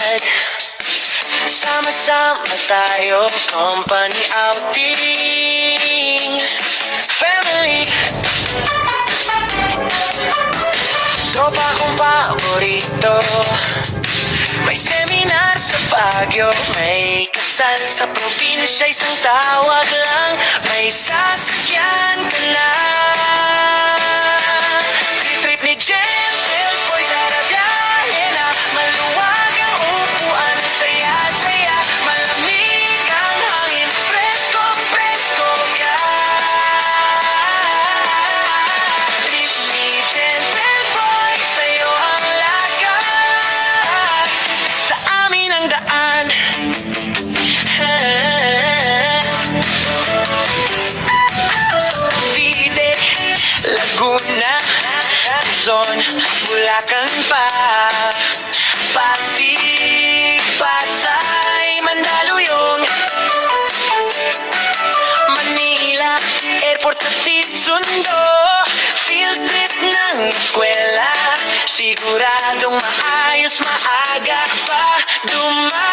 agad. Sama-sama tayo, company outing, family. Tropa kong paborito, may seminar sa Baguio, may kasal sa probinsya, isang tawag lang, may sasakyan ka na. Trip ni Gentle Boy, tara biyahe na, maluwag ang upuan, saya-saya, malamig ang hangin, presko-presko yan. Trip ni Gentle Boy, sa'yo ang lagat, sa amin ang daan. Sa Cavite, Laguna, Quezon, Bulacan pa, Pasig, Pasay, Mandaluyong, Manila, airport hatid sundo, field trip ng eskwela, siguradong maayos, maaga pa dumaan.